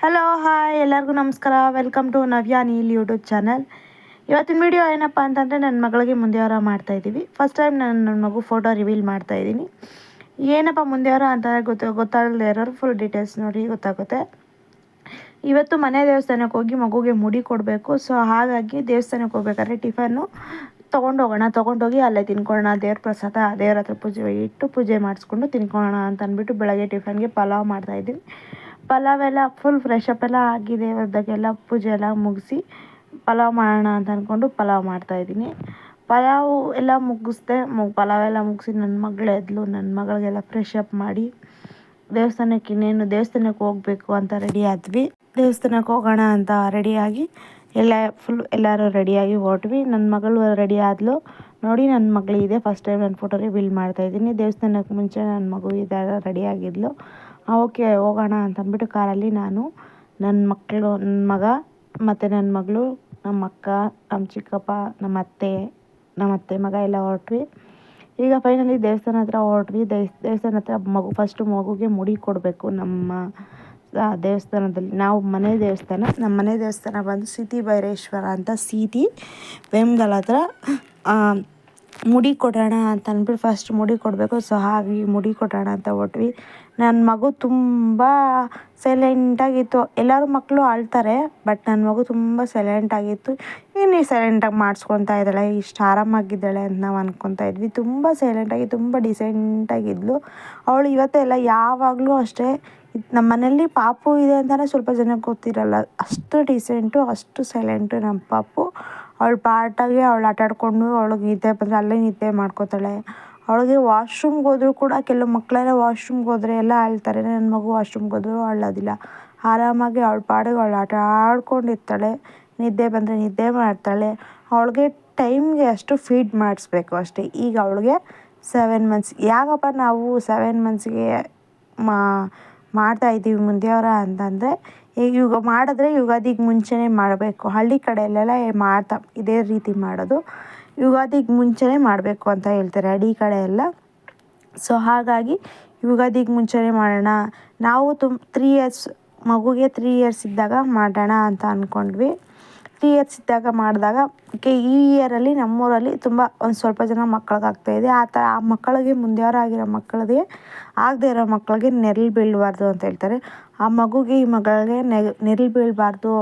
Hello hi ಎಲ್ಲರಿಗೂ ನಮಸ್ಕಾರ. Welcome to Navya Neel YouTube channel. ಇವತ್ತಿನ ವಿಡಿಯೋ ಏನಪ್ಪ ಅಂತಂದರೆ ನನ್ನ ಮಗಳಿಗೆ ಮುಂದೆ ವಾರ ಮಾಡ್ತಾಯಿದ್ದೀವಿ. ಫಸ್ಟ್ ಟೈಮ್ ನಾನು ನನ್ನ ಮಗು ಫೋಟೋ ರಿವೀಲ್ ಮಾಡ್ತಾಯಿದ್ದೀನಿ. ಏನಪ್ಪ ಮುಂದೆ ವಾರ ಅಂತ ಗೊತ್ತಾಗದೇ ಇರೋರು ಫುಲ್ ಡೀಟೇಲ್ಸ್ ನೋಡಿ ಗೊತ್ತಾಗುತ್ತೆ. ಇವತ್ತು ಮನೆ ದೇವಸ್ಥಾನಕ್ಕೆ ಹೋಗಿ ಮಗುಗೆ ಮುಡಿ ಕೊಡಬೇಕು. ಸೊ ಹಾಗಾಗಿ ದೇವಸ್ಥಾನಕ್ಕೆ ಹೋಗ್ಬೇಕಾದ್ರೆ ಟಿಫನ್ನು ತೊಗೊಂಡೋಗಿ ಅಲ್ಲೇ ತಿನ್ಕೊಳ್ಳೋಣ. ದೇವ್ರ ಪ್ರಸಾದ ದೇವ್ರ ಹತ್ರ ಪೂಜೆ ಇಟ್ಟು ಪೂಜೆ ಮಾಡಿಸ್ಕೊಂಡು ತಿನ್ಕೊಳ್ಳೋಣ ಅಂತ ಅಂದ್ಬಿಟ್ಟು ಬೆಳಗ್ಗೆ ಟಿಫನ್ಗೆ ಪಲಾವ್ ಮಾಡ್ತಾಯಿದ್ದೀವಿ. ಪಲಾವ್ ಎಲ್ಲ ಫುಲ್ ಫ್ರೆಶ್ ಅಪ್ ಎಲ್ಲ ಆಗಿದೆ. ಹೊರದಾಗೆಲ್ಲ ಪೂಜೆ ಎಲ್ಲ ಮುಗಿಸಿ ಪಲಾವ್ ಮಾಡೋಣ ಅಂತ ಅಂದ್ಕೊಂಡು ಪಲಾವ್ ಮಾಡ್ತಾಯಿದ್ದೀನಿ. ಪಲಾವ್ ಎಲ್ಲ ಮುಗಿಸ್ದೆ. ಪಲಾವ್ ಎಲ್ಲ ಮುಗಿಸಿ ನನ್ನ ಮಗಳು ಎದ್ಲು. ನನ್ನ ಮಗಳಿಗೆಲ್ಲ ಫ್ರೆಶ್ ಅಪ್ ಮಾಡಿ ದೇವಸ್ಥಾನಕ್ಕೆ ಹೋಗಬೇಕು ಅಂತ ರೆಡಿ ಆದ್ವಿ. ದೇವಸ್ಥಾನಕ್ಕೆ ಹೋಗೋಣ ಅಂತ ರೆಡಿಯಾಗಿ ಎಲ್ಲರೂ ರೆಡಿಯಾಗಿ ಹೊರಟ್ವಿ. ನನ್ನ ಮಗಳು ರೆಡಿ ಆದ್ಲು ನೋಡಿ. ನನ್ನ ಮಗಳಿದೆ ಫಸ್ಟ್ ಟೈಮ್ ನನ್ನ ಫೋಟೋ ರಿವೀಲ್ ಮಾಡ್ತಾಯಿದ್ದೀನಿ. ದೇವಸ್ಥಾನಕ್ಕೆ ಮುಂಚೆ ನನ್ನ ಮಗು ಇದೆಲ್ಲ ರೆಡಿಯಾಗಿದ್ಲು. ಓಕೆ ಹೋಗೋಣ ಅಂತಂದ್ಬಿಟ್ಟು ಕಾರಲ್ಲಿ ನಾನು, ನನ್ನ ಮಗ ಮತ್ತು ನನ್ನ ಮಗಳು, ನಮ್ಮ ಅಕ್ಕ, ನಮ್ಮ ಚಿಕ್ಕಪ್ಪ, ನಮ್ಮ ಅತ್ತೆ ಮಗ ಎಲ್ಲ ಹೊರಟ್ವಿ. ಈಗ ಫೈನಲಿ ದೇವಸ್ಥಾನ ಹತ್ರ ಹೊರಟ್ವಿ. ದೇವಸ್ಥಾನ ಹತ್ರ ಮಗುಗೆ ಮುಡಿ ಕೊಡಬೇಕು. ನಮ್ಮ ದೇವಸ್ಥಾನದಲ್ಲಿ ನಮ್ಮ ಮನೆ ದೇವಸ್ಥಾನ ಬಂದು ಸಿಟಿ ಭೈರೇಶ್ವರ ಅಂತ ವೇಮಗಲ್ ಹತ್ರ. ಮುಡಿ ಕೊಡೋಣ ಅಂತ ಅಂದ್ಬಿಟ್ಟು ಫಸ್ಟ್ ಮುಡಿ ಕೊಡಬೇಕು. ಸೊ ಹಾಗೆ ಮುಡಿ ಕೊಡೋಣ ಅಂತ ಹೊರಟ್ವಿ. ನನ್ನ ಮಗು ತುಂಬ ಸೈಲೆಂಟಾಗಿತ್ತು. ಎಲ್ಲರೂ ಮಕ್ಕಳು ಅಳ್ತಾರೆ, ಬಟ್ ನನ್ನ ಮಗು ತುಂಬ ಸೈಲೆಂಟಾಗಿತ್ತು. ಇನ್ನೂ ಸೈಲೆಂಟಾಗಿ ಮಾಡಿಸ್ಕೊತಾ ಇದ್ದಾಳೆ, ಇಷ್ಟು ಆರಾಮಾಗಿದ್ದಾಳೆ ಅಂತ ನಾವು ಅಂದ್ಕೊತಾ ಇದ್ವಿ. ತುಂಬ ಸೈಲೆಂಟಾಗಿ ತುಂಬ ಡಿಸೆಂಟಾಗಿದ್ಲು ಅವಳು. ಇವತ್ತೆಲ್ಲ ಯಾವಾಗಲೂ ಅಷ್ಟೇ. ನಮ್ಮ ಮನೇಲಿ ಪಾಪು ಇದೆ ಅಂತಲೇ ಸ್ವಲ್ಪ ಜನಕ್ಕೆ ಗೊತ್ತಿರಲ್ಲ. ಅಷ್ಟು ಡಿಸೆಂಟು, ಅಷ್ಟು ಸೈಲೆಂಟು ನಮ್ಮ ಪಾಪು. ಅವಳು ಪಾಟಾಗಿ ಅವಳು ಆಟಾಡಿಕೊಂಡು ಅವಳಿಗೆ ನಿದ್ದೆ ಬಂದರೆ ಅಲ್ಲೇ ನಿದ್ದೆ ಮಾಡ್ಕೋತಾಳೆ. ಅವಳಿಗೆ ವಾಶ್ರೂಮ್ಗೆ ಹೋದರೂ ಕೂಡ ಕೆಲವು ಮಕ್ಕಳೆಲ್ಲ ವಾಶ್ರೂಮ್ಗೆ ಹೋದರೆ ಎಲ್ಲ ಅಳ್ತಾರೆ. ನನ್ನ ಮಗು ವಾಶ್ರೂಮ್ಗೆ ಹೋದರೂ ಅಳ್ಳೋದಿಲ್ಲ. ಆರಾಮಾಗಿ ಅವಳ ಪಾಡಿಗೆ ಅವಳು ಆಟ ಆಡ್ಕೊಂಡಿರ್ತಾಳೆ. ನಿದ್ದೆ ಬಂದರೆ ನಿದ್ದೆ ಮಾಡ್ತಾಳೆ. ಅವಳಿಗೆ ಟೈಮ್ಗೆ ಅಷ್ಟು ಫೀಡ್ ಮಾಡಿಸ್ಬೇಕು ಅಷ್ಟೇ. ಈಗ ಅವಳಿಗೆ 7 ಮಂತ್ಸ್. ಯಾಕಪ್ಪ ನಾವು 7 ಮಂತ್ಸ್ಗೆ ಮಾಡ್ತಾಯಿದ್ದೀವಿ ಮುಂದೆ ವಾರ ಅಂತಂದರೆ, ಈಗ ಮಾಡಿದ್ರೆ ಯುಗಾದಿಗೆ ಮುಂಚೆನೇ ಮಾಡಬೇಕು. ಹಳ್ಳಿ ಕಡೆಯಲ್ಲೆಲ್ಲ ಇದೇ ರೀತಿ ಮಾಡೋದು. ಯುಗಾದಿಗೆ ಮುಂಚೆನೇ ಮಾಡಬೇಕು ಅಂತ ಹೇಳ್ತಾರೆ ಹಳ್ಳಿ ಕಡೆ ಎಲ್ಲ. ಸೊ ಹಾಗಾಗಿ ಯುಗಾದಿಗೆ ಮುಂಚೆನೇ ಮಾಡೋಣ. ನಾವು 3 ಇಯರ್ಸ್ ಮಗುಗೆ 3 ಇಯರ್ಸ್ ಇದ್ದಾಗ ಮಾಡೋಣ ಅಂತ ಅಂದ್ಕೊಂಡ್ವಿ. 3 ಇಯರ್ಸ್ ಇದ್ದಾಗ ಮಾಡಿದಾಗ ಈ ಇಯರಲ್ಲಿ ನಮ್ಮೂರಲ್ಲಿ ತುಂಬ ಒಂದು ಸ್ವಲ್ಪ ಜನ ಮಕ್ಕಳಿಗಾಗ್ತಾಯಿದೆ. ಆ ಮಕ್ಕಳಿಗೆ ಮುಂದೆ ವಾರ ಆಗಿರೋ ಮಕ್ಕಳಿಗೆ ಆಗದೆ ಇರೋ ಮಕ್ಕಳಿಗೆ ನೆರಳು ಬೀಳಬಾರ್ದು ಅಂತ ಹೇಳ್ತಾರೆ. ಆ ಮಗುಗೆ ಈ ಮಗಳಿಗೆ ನೆರಳು ಬೀಳಬಾರ್ದು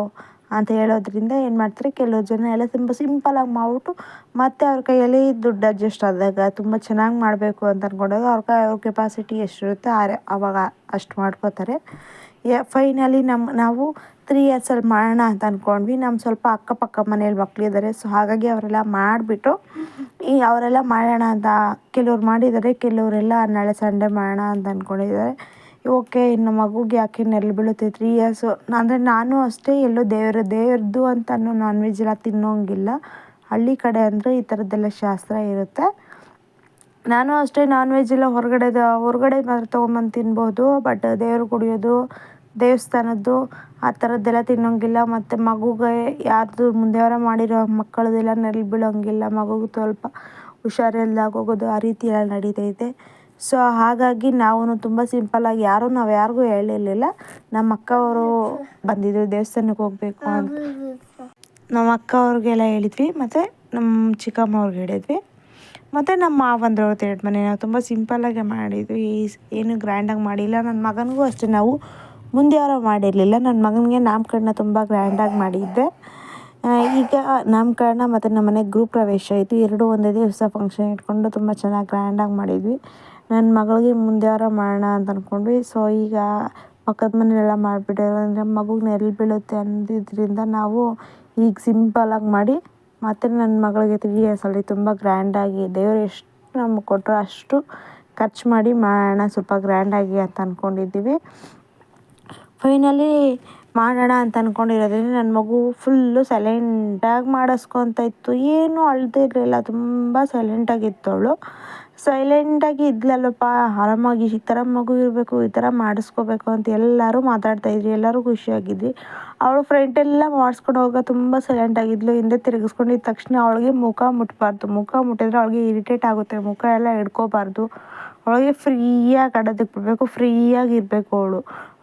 ಅಂತ ಹೇಳೋದ್ರಿಂದ ಏನು ಮಾಡ್ತಾರೆ, ಕೆಲವು ಜನ ಎಲ್ಲ ತುಂಬ ಸಿಂಪಲಾಗಿ ಮಾಡಿಬಿಟ್ಟು ಮತ್ತು ಅವ್ರ ಕೈಯಲ್ಲಿ ದುಡ್ಡು ಅಡ್ಜಸ್ಟ್ ಆದಾಗ ತುಂಬ ಚೆನ್ನಾಗಿ ಮಾಡಬೇಕು ಅಂತ ಅಂದ್ಕೊಂಡಾಗ ಅವ್ರ ಕೆಪಾಸಿಟಿ ಎಷ್ಟಿರುತ್ತೆ ಆವಾಗ ಅಷ್ಟು ಮಾಡ್ಕೋತಾರೆ. ಫೈನಲಿ ನಾವು 3 ಇಯರ್ಸಲ್ಲಿ ಮಾಡೋಣ ಅಂತ ಅಂದ್ಕೊಂಡ್ವಿ. ನಮ್ಮ ಸ್ವಲ್ಪ ಅಕ್ಕಪಕ್ಕ ಮನೇಲಿ ಮಕ್ಕಳಿದ್ದಾರೆ. ಸೊ ಹಾಗಾಗಿ ಅವರೆಲ್ಲ ಮಾಡಿಬಿಟ್ಟು ಅವರೆಲ್ಲ ಮಾಡೋಣ ಅಂತ ಕೆಲವ್ರು ಮಾಡಿದ್ದಾರೆ. ಕೆಲವರೆಲ್ಲ ನಾಳೆ ಸಂಡೇ ಮಾಡೋಣ ಅಂತ ಅಂದ್ಕೊಂಡಿದ್ದಾರೆ. ಓಕೆ, ಇನ್ನು ಮಗುಗೆ ಯಾಕೆ ನೆರಳು ಬೀಳುತ್ತೆ 3 ಇಯರ್ಸು ಅಂದರೆ ನಾನು ಅಷ್ಟೇ. ಎಲ್ಲೋ ದೇವ್ರದ್ದು ಅಂತ ನಾನ್ ವೆಜ್ ಎಲ್ಲ ತಿನ್ನೋಂಗಿಲ್ಲ. ಹಳ್ಳಿ ಕಡೆ ಅಂದರೆ ಈ ಥರದ್ದೆಲ್ಲ ಶಾಸ್ತ್ರ ಇರುತ್ತೆ. ನಾನು ಅಷ್ಟೇ ನಾನ್ ವೆಜ್ ಎಲ್ಲ ಹೊರಗಡೆ ಮಾತ್ರ ತೊಗೊಂಬಂದು ತಿನ್ಬೋದು. ಬಟ್ ದೇವ್ರು ಕುಡಿಯೋದು, ದೇವಸ್ಥಾನದ್ದು ಆ ಥರದ್ದೆಲ್ಲ ತಿನ್ನೋಂಗಿಲ್ಲ. ಮತ್ತು ಮಗುಗೆ ಯಾರ್ದು ಮುಂದೆ ವಾರ ಮಾಡಿರೋ ಮಕ್ಕಳದೆಲ್ಲ ನೆರಳು ಬೀಳೋಂಗಿಲ್ಲ. ಮಗುಗೆ ಸ್ವಲ್ಪ ಹುಷಾರಿಲ್ದಾಗ ಹೋಗೋದು ಆ ರೀತಿ ಎಲ್ಲ ನಡೀತೈತೆ. ಸೊ ಹಾಗಾಗಿ ನಾವು ತುಂಬ ಸಿಂಪಲ್ಲಾಗಿ ನಾವು ಯಾರಿಗೂ ಹೇಳಿರಲಿಲ್ಲ. ನಮ್ಮ ಅಕ್ಕ ಅವರು ಬಂದಿದ್ರು ದೇವಸ್ಥಾನಕ್ಕೆ ಹೋಗಬೇಕು ಅಂತ. ನಮ್ಮ ಅಕ್ಕ ಅವ್ರಿಗೆಲ್ಲ ಹೇಳಿದ್ವಿ, ಮತ್ತು ನಮ್ಮ ಚಿಕ್ಕಮ್ಮ ಅವ್ರಿಗೆ ಹೇಳಿದ್ವಿ, ಮತ್ತು ನಮ್ಮ ಮಾವಂದ್ರು 2 ಮನೆ. ನಾವು ತುಂಬ ಸಿಂಪಲ್ಲಾಗೆ ಮಾಡಿದ್ವಿ, ಏನು ಗ್ರ್ಯಾಂಡಾಗಿ ಮಾಡಿಲ್ಲ. ನನ್ನ ಮಗನಿಗೂ ಅಷ್ಟೇ ನಾವು ಮುಂದೆ ವಾರ ಮಾಡಿರಲಿಲ್ಲ. ನನ್ನ ಮಗನಿಗೆ ನಾಮಕರಣ ತುಂಬ ಗ್ರ್ಯಾಂಡಾಗಿ ಮಾಡಿದ್ದೆ. ಈಗ ನಾಮಕರಣ ಮತ್ತು ನಮ್ಮ ಮನೆಗೆ ಗೃಹ ಪ್ರವೇಶ ಆಯಿತು. 2 ಒಂದೇ ದಿವಸ ಫಂಕ್ಷನ್ ಇಟ್ಕೊಂಡು ತುಂಬ ಚೆನ್ನಾಗಿ ಗ್ರ್ಯಾಂಡಾಗಿ ಮಾಡಿದ್ವಿ. ನನ್ನ ಮಗಳಿಗೆ ಮುಂದೆ ವಾರ ಮಾಡೋಣ ಅಂತ ಅಂದ್ಕೊಂಡ್ವಿ. ಸೊ ಈಗ ಪಕ್ಕದ ಮನೆಯೆಲ್ಲ ಮಾಡಿಬಿಟ್ಟಿರೋದ್ರಿಂದ ಮಗುಗೆ ನೆರಳು ಬೀಳುತ್ತೆ ಅಂದಿದ್ದರಿಂದ ನಾವು ಈಗ ಸಿಂಪಲಾಗಿ ಮಾಡಿ, ಮತ್ತು ನನ್ನ ಮಗಳಿಗೆ 3 ಇಯರ್ಸಲ್ಲಿ ತುಂಬ ಗ್ರ್ಯಾಂಡಾಗಿ ದೇವರು ಎಷ್ಟು ನಮಗೆ ಕೊಟ್ಟರು ಅಷ್ಟು ಖರ್ಚು ಮಾಡಿ ಮಾಡೋಣ ಸ್ವಲ್ಪ ಗ್ರ್ಯಾಂಡಾಗಿ ಅಂತ ಅಂದ್ಕೊಂಡಿದ್ದೀವಿ. ಫೈನಲಿ ಮಾಡೋಣ ಅಂತ ಅಂದ್ಕೊಂಡಿರೋದ್ರಿಂದ ನನ್ನ ಮಗು ಫುಲ್ಲು ಸೈಲೆಂಟಾಗಿ ಮಾಡಿಸ್ಕೊತ ಇತ್ತು. ಏನೂ ಅಳದೇ ಇರಲಿಲ್ಲ, ತುಂಬ ಸೈಲೆಂಟಾಗಿತ್ತು ಅವಳು. ಸೈಲೆಂಟಾಗಿ ಇದ್ಲಲ್ಲಪ್ಪ, ಆರಾಮಾಗಿ ಈ ಥರ ಮಗು ಇರಬೇಕು, ಈ ಥರ ಮಾಡಿಸ್ಕೋಬೇಕು ಅಂತ ಎಲ್ಲರೂ ಮಾತಾಡ್ತಾಯಿದ್ವಿ. ಎಲ್ಲರೂ ಖುಷಿಯಾಗಿದ್ವಿ. ಅವಳು ಫ್ರೆಂಡೆಲ್ಲ ಮಾಡಿಸ್ಕೊಂಡು ಹೋಗೋ ತುಂಬ ಸೈಲೆಂಟಾಗಿದ್ಲು. ಹಿಂದೆ ತಿರುಗಿಸ್ಕೊಂಡಿದ್ದ ತಕ್ಷಣ ಅವಳಿಗೆ ಮುಖ ಮುಟ್ಟಬಾರ್ದು. ಮುಖ ಮುಟ್ಟಿದ್ರೆ ಅವಳಿಗೆ ಇರಿಟೇಟ್ ಆಗುತ್ತೆ. ಮುಖ ಎಲ್ಲ ಹಿಡ್ಕೋಬಾರ್ದು. ಅವಳಿಗೆ ಫ್ರೀಯಾಗಿ ಆಡೋದಕ್ಕೆ ಬಿಡಬೇಕು, ಫ್ರೀಯಾಗಿ ಇರಬೇಕು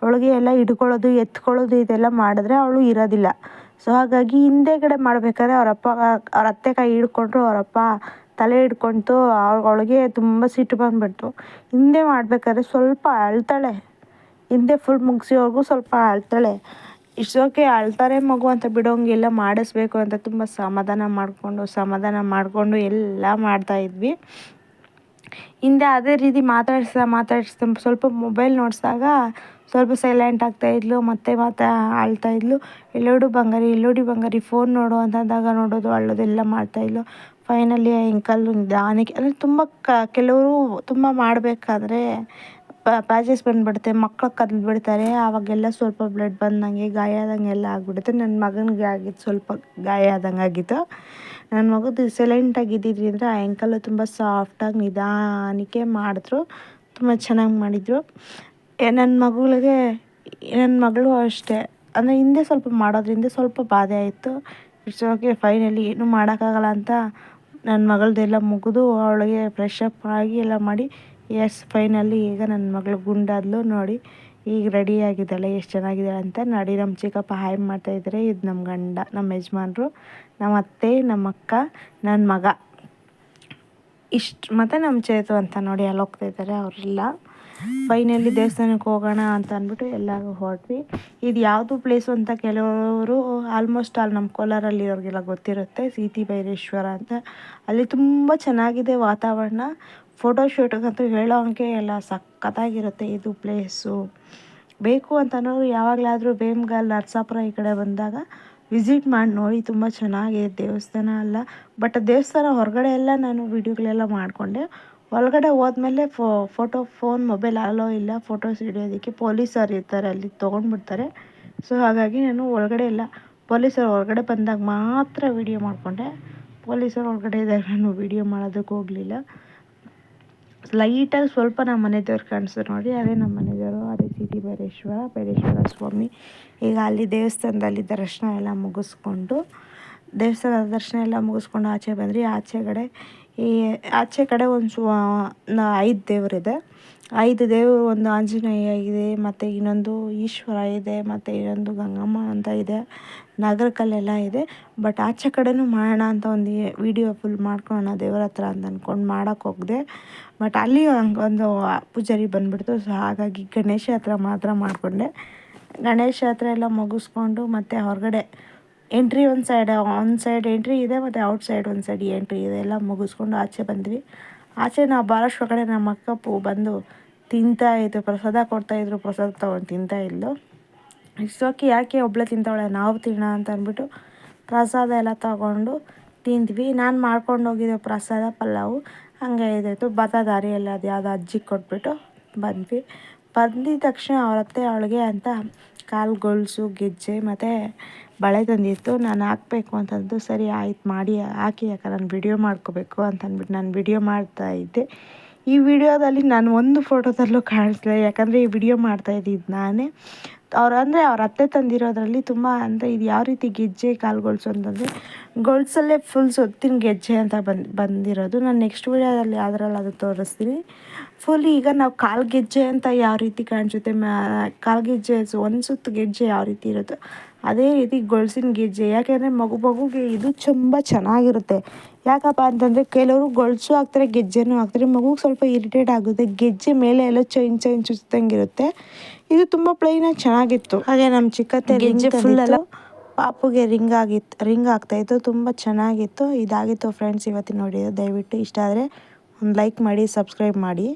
ಅವಳಿಗೆ ಎಲ್ಲ ಹಿಡ್ಕೊಳ್ಳೋದು ಎತ್ಕೊಳ್ಳೋದು ಇದೆಲ್ಲ ಮಾಡಿದ್ರೆ ಅವಳು ಇರೋದಿಲ್ಲ. ಸೊ ಹಾಗಾಗಿ ಹಿಂದೆಗಡೆ ಮಾಡಬೇಕಾದ್ರೆ ಅವ್ರ ಅತ್ತೆ ಕೈ ಹಿಡ್ಕೊಂಡ್ರು, ಅವರಪ್ಪ ತಲೆ ಹಿಡ್ಕೊಳ್ತು. ಅವಳಿಗೆ ತುಂಬ ಸಿಟ್ಟು ಬಂದುಬಿಡ್ತು. ಹಿಂದೆ ಮಾಡಬೇಕಾದ್ರೆ ಸ್ವಲ್ಪ ಅಳ್ತಾಳೆ, ಹಿಂದೆ ಫುಲ್ ಮುಗಿಸಿವರೆಗೂ ಸ್ವಲ್ಪ ಅಳ್ತಾಳೆ. ಇಷ್ಟೋಕೆ ಅಳ್ತಾರೆ ಮಗು ಅಂತ ಬಿಡೋಂಗಿಲ್ಲ, ಮಾಡಿಸ್ಬೇಕು ಅಂತ ತುಂಬ ಸಮಾಧಾನ ಮಾಡಿಕೊಂಡು ಎಲ್ಲ ಮಾಡ್ತಾಯಿದ್ವಿ. ಹಿಂದೆ ಅದೇ ರೀತಿ ಮಾತಾಡಿಸ್ತಾ ಸ್ವಲ್ಪ ಮೊಬೈಲ್ ನೋಡಿಸಿದಾಗ ಸ್ವಲ್ಪ ಸೈಲೆಂಟ್ ಆಗ್ತಾಯಿದ್ಲು, ಮತ್ತೆ ಅಳ್ತಾಯಿದ್ಲು. ಎಲ್ಲೋಡು ಬಂಗಾರಿ ಫೋನ್ ನೋಡು ಅಂತಂದಾಗ ನೋಡೋದು, ಅಳ್ಳೋದೆಲ್ಲ ಮಾಡ್ತಾಯಿದ್ಲು. ಫೈನಲಿ ಎಂಕಲ್ಲು ನಿಧಾನಕ್ಕೆ ಅಂದರೆ ತುಂಬ ಕೆಲವರು ತುಂಬ ಮಾಡಬೇಕಾದ್ರೆ ಪ್ಯಾಚಸ್ ಬಂದುಬಿಡುತ್ತೆ, ಮಕ್ಕಳು ಕದ್ಲು ಬಿಡ್ತಾರೆ. ಆವಾಗೆಲ್ಲ ಸ್ವಲ್ಪ ಬ್ಲಡ್ ಬಂದಂಗೆ ಗಾಯ ಆದಂಗೆ ಎಲ್ಲ ಆಗಿಬಿಡುತ್ತೆ. ನನ್ನ ಮಗನಿಗೆ ಆಗಿದ್ದು ಸ್ವಲ್ಪ ಗಾಯ ಆದಂಗೆ ಆಗಿತ್ತು. ನನ್ನ ಮಗದು ಸೈಲೆಂಟಾಗಿ ಇದ್ದಿದ್ದರಿಂದ ಆ ಎಂಕಲ್ಲು ತುಂಬ ಸಾಫ್ಟಾಗಿ ನಿಧಾನಕ್ಕೆ ಮಾಡಿದ್ರು, ತುಂಬ ಚೆನ್ನಾಗಿ ಮಾಡಿದರು. ನನ್ನ ಮಗಳು ಅಷ್ಟೇ, ಅಂದರೆ ಹಿಂದೆ ಸ್ವಲ್ಪ ಮಾಡೋದ್ರಿಂದ ಸ್ವಲ್ಪ ಬಾಧೆ ಆಯಿತು. ಇಟ್ಸ್ ಓಕೆ, ಫೈನಲಿ ಏನೂ ಮಾಡೋಕ್ಕಾಗಲ್ಲ ಅಂತ ನನ್ನ ಮಗಳದೆಲ್ಲ ಮುಗಿದು ಅವಳಿಗೆ ಫ್ರೆಶ್ ಅಪ್ ಆಗಿ ಎಲ್ಲ ಮಾಡಿ ಫೈನಲಿ ಈಗ ನನ್ನ ಮಗಳು ಗುಂಡಾದ್ಲು ನೋಡಿ, ಈಗ ರೆಡಿಯಾಗಿದ್ದಾಳೆ, ಎಷ್ಟು ಚೆನ್ನಾಗಿದ್ದಾಳೆ ಅಂತ. ನೋಡಿ ನಮ್ಮ ಚಿಕ್ಕಪ್ಪ ಹಾಯ್ ಮಾಡ್ತಾಯಿದ್ದಾರೆ. ಇದು ನಮ್ಮ ಗಂಡ, ನಮ್ಮ ಯಜಮಾನ್ರು, ನಮ್ಮ ಅತ್ತೆ, ನಮ್ಮ ಅಕ್ಕ, ನನ್ನ ಮಗ ಇಷ್ಟು, ಮತ್ತು ನಮ್ಮ ಚೇತು ಅಂತ ನೋಡಿ ಅಲ್ಲಿ ಹೋಗ್ತಾಯಿದ್ದಾರೆ ಅವರೆಲ್ಲ. ಫೈನಲಿ ದೇವಸ್ಥಾನಕ್ಕೆ ಹೋಗೋಣ ಅಂತ ಅಂದ್ಬಿಟ್ಟು ಎಲ್ಲರೂ ಹೊರಟ್ವಿ. ಇದು ಯಾವುದು ಪ್ಲೇಸು ಅಂತ ಕೆಲವರು ಆಲ್ಮೋಸ್ಟ್ ನಮ್ಮ ಕೋಲಾರಲ್ಲಿರೋರಿಗೆಲ್ಲ ಗೊತ್ತಿರುತ್ತೆ, ಸಿಟಿ ಭೈರೇಶ್ವರ ಅಂತ. ಅಲ್ಲಿ ತುಂಬ ಚೆನ್ನಾಗಿದೆ ವಾತಾವರಣ. ಫೋಟೋಶೂಟಿಗಂತೂ ಹೇಳೋ ಅಂಕೆ ಎಲ್ಲ ಸಖತ್ತಾಗಿರುತ್ತೆ ಇದು ಪ್ಲೇಸು. ಬೇಕು ಅಂತನೋರು ಯಾವಾಗಲಾದರೂ ಬೇಮ್ಗಲ್, ನರಸಾಪುರ ಈ ಕಡೆ ಬಂದಾಗ ವಿಸಿಟ್ ಮಾಡಿ ನೋಡಿ, ತುಂಬ ಚೆನ್ನಾಗಿದೆ ದೇವಸ್ಥಾನ ಅಲ್ಲ. ಬಟ್ ದೇವಸ್ಥಾನ ಹೊರಗಡೆ ಎಲ್ಲ ನಾನು ವೀಡಿಯೋಗಳೆಲ್ಲ ಮಾಡಿಕೊಂಡೆ. ಒಳಗಡೆ ಹೋದ್ಮೇಲೆ ಫೋನ್ ಮೊಬೈಲ್ ಅಲೋ ಇಲ್ಲ ಫೋಟೋಸ್ ಹಿಡಿಯೋದಕ್ಕೆ. ಪೊಲೀಸರು ಇರ್ತಾರೆ ಅಲ್ಲಿ, ತೊಗೊಂಡ್ಬಿಡ್ತಾರೆ. ಸೊ ಹಾಗಾಗಿ ನಾನು ಒಳಗಡೆ ಇಲ್ಲ, ಪೊಲೀಸರು ಹೊರಗಡೆ ಬಂದಾಗ ಮಾತ್ರ ವೀಡಿಯೋ ಮಾಡಿಕೊಂಡೆ. ಪೊಲೀಸರು ಒಳಗಡೆ ಇದ್ದಾಗ ನಾನು ವೀಡಿಯೋ ಮಾಡೋದಕ್ಕೆ ಹೋಗಲಿಲ್ಲ. ಲೈಟಾಗಿ ಸ್ವಲ್ಪ ನಮ್ಮ ಮನೆ ದೇವ್ರು ಕಾಣಿಸ್ತು ನೋಡಿ, ಅದೇ ನಮ್ಮ ಮನೆ ದೇವರು, ಅದೇ ಸಿಟಿ ಭೈರೇಶ್ವರ ಸ್ವಾಮಿ. ಈಗ ಅಲ್ಲಿ ದೇವಸ್ಥಾನದಲ್ಲಿ ದರ್ಶನ ಎಲ್ಲ ಮುಗಿಸ್ಕೊಂಡು ಆಚೆ ಬಂದ್ರಿ. ಆಚೆ ಕಡೆ ಒಂದು 5 ದೇವರಿದೆ. 5 ದೇವರು, ಒಂದು ಆಂಜನೇಯ ಇದೆ, ಮತ್ತು ಇನ್ನೊಂದು ಈಶ್ವರ ಇದೆ, ಮತ್ತು ಇನ್ನೊಂದು ಗಂಗಮ್ಮ ಅಂತ ಇದೆ, ನಾಗರಕಲ್ಲೆಲ್ಲ ಇದೆ. ಬಟ್ ಆಚೆ ಕಡೆನೂ ಮಾಡೋಣ ಅಂತ ಒಂದು ವಿಡಿಯೋ ಫುಲ್ ಮಾಡ್ಕೊಳ್ಳೋಣ ದೇವರ ಹತ್ರ ಅಂತ ಅಂದ್ಕೊಂಡು ಮಾಡೋಕ್ಕೆ ಹೋಗಿದೆ. ಬಟ್ ಅಲ್ಲಿ ಒಂದು ಪೂಜಾರಿ ಬಂದುಬಿಡ್ತು. ಸೊ ಹಾಗಾಗಿ ಗಣೇಶ ಹತ್ರ ಮಾತ್ರ ಮಾಡಿಕೊಂಡೆ. ಗಣೇಶ ಹತ್ರ ಎಲ್ಲ ಮುಗಿಸ್ಕೊಂಡು ಮತ್ತು ಹೊರಗಡೆ ಎಂಟ್ರಿ ಒಂದು ಸೈಡ್ ಎಂಟ್ರಿ ಇದೆ, ಮತ್ತು ಔಟ್ಸೈಡ್ ಒಂದು ಸೈಡ್ ಎಂಟ್ರಿ ಇದೆ. ಎಲ್ಲ ಮುಗಿಸ್ಕೊಂಡು ಆಚೆ ಬಂದ್ವಿ. ಆಚೆ ನಾವು ಬರೋಷ್ಟೊಳಗಡೆ ನಮ್ಮ ಅಕ್ಕ ಬಂದು ತಿಂತಾಯಿತ್ತು, ಪ್ರಸಾದ ಕೊಡ್ತಾಯಿದ್ರು, ಪ್ರಸಾದ ತೊಗೊಂಡು ತಿಂತಾಯಿದ್ಲು. ಇಷ್ಟೋಕೆ ಯಾಕೆ ಒಬ್ಬಳೆ ತಿಂತಾವಳೆ, ನಾವು ತಿನ್ನೋಣ ಅಂತ ಅಂದ್ಬಿಟ್ಟು ಪ್ರಸಾದ ಎಲ್ಲ ತೊಗೊಂಡು ತಿಂದ್ವಿ. ನಾನು ಮಾಡ್ಕೊಂಡು ಹೋಗಿದ್ದೆ ಪ್ರಸಾದ ಪಲಾವು, ಹಂಗೆ ಇದಾಯಿತು. ದಾರಿಯಲ್ಲಿ ಅದು ಯಾವುದೋ ಅಜ್ಜಿಗೆ ಕೊಟ್ಬಿಟ್ಟು ಬಂದಿದ್ದ ತಕ್ಷಣ ಅವರತ್ತೆ ಅವಳಿಗೆ ಅಂತ ಕಾಲು ಗೊಳ್ಸು, ಗೆಜ್ಜೆ ಮತ್ತು ಬಳೆ ತಂದಿತ್ತು. ನಾನು ಹಾಕಬೇಕು ಅಂತಂದು, ಸರಿ ಆಯ್ತು ಮಾಡಿ ಹಾಕಿ, ಯಾಕೆ ನಾನು ವಿಡಿಯೋ ಮಾಡ್ಕೋಬೇಕು ಅಂತಂದ್ಬಿಟ್ಟು ನಾನು ವಿಡಿಯೋ ಮಾಡ್ತಾಯಿದ್ದೆ. ಈ ವಿಡಿಯೋದಲ್ಲಿ ನಾನು ಒಂದು ಫೋಟೋದಲ್ಲೂ ಕಾಣಿಸ್ಲಿಲ್ಲ, ಯಾಕಂದರೆ ಈ ವಿಡಿಯೋ ಮಾಡ್ತಾಯಿದ್ದಿದ್ದು ನಾನೇ. ಅವ್ರ ಅತ್ತೆ ತಂದಿರೋದ್ರಲ್ಲಿ ತುಂಬ ಅಂದರೆ ಇದು ಯಾವ ರೀತಿ ಗೆಜ್ಜೆ ಕಾಲು ಗೊಳ್ಸು ಅಂತಂದರೆ ಗೊಳ್ಸಲ್ಲೇ ಫುಲ್ ಸೊತ್ತಿನ ಗೆಜ್ಜೆ ಅಂತ ಬಂದಿರೋದು. ನಾನು ನೆಕ್ಸ್ಟ್ ವೀಡಿಯೋದಲ್ಲಿ ಯಾವ್ದ್ರಲ್ಲಿ ಅದು ತೋರಿಸ್ತೀನಿ ಫುಲ್. ಈಗ ನಾವು ಕಾಲು ಗೆಜ್ಜೆ ಅಂತ ಯಾವ ರೀತಿ ಕಾಣಿಸುತ್ತೆ, ಕಾಲು ಗೆಜ್ಜೆ ಒಂದು ಸುತ್ತು ಗೆಜ್ಜೆ ಯಾವ ರೀತಿ ಇರುತ್ತೋ ಅದೇ ರೀತಿ ಗೊಳ್ಸಿನ ಗೆಜ್ಜೆ. ಯಾಕೆಂದರೆ ಮಗುಗೆ ಇದು ತುಂಬ ಚೆನ್ನಾಗಿರುತ್ತೆ. ಯಾಕಪ್ಪ ಅಂತಂದರೆ ಕೆಲವರು ಗೊಳ್ಸು ಹಾಕ್ತಾರೆ, ಗೆಜ್ಜೆನೂ ಹಾಕ್ತಾರೆ, ಮಗುಗೆ ಸ್ವಲ್ಪ ಇರಿಟೇಟ್ ಆಗುತ್ತೆ. ಗೆಜ್ಜೆ ಮೇಲೆ ಎಲ್ಲ ಚೈನ್ ಚುಚ್ಚಂಗಿರುತ್ತೆ. ಇದು ತುಂಬ ಪ್ಲೈನಾಗಿ ಚೆನ್ನಾಗಿತ್ತು. ಹಾಗೆ ನಮ್ಮ ಚಿಕ್ಕತ್ತೆ ಗೆಜ್ಜೆ ಫುಲ್ ಎಲ್ಲ ಪಾಪುಗೆ ರಿಂಗ್ ಆಗ್ತಾಯಿತ್ತು, ತುಂಬ ಚೆನ್ನಾಗಿತ್ತು. ಇದಾಗಿತ್ತು ಫ್ರೆಂಡ್ಸ್ ಇವತ್ತಿನ ವಿಡಿಯೋ. ದಯವಿಟ್ಟು ಇಷ್ಟ ಆದರೆ ಒಂದು ಲೈಕ್ ಮಾಡಿ, ಸಬ್ಸ್ಕ್ರೈಬ್ ಮಾಡಿ.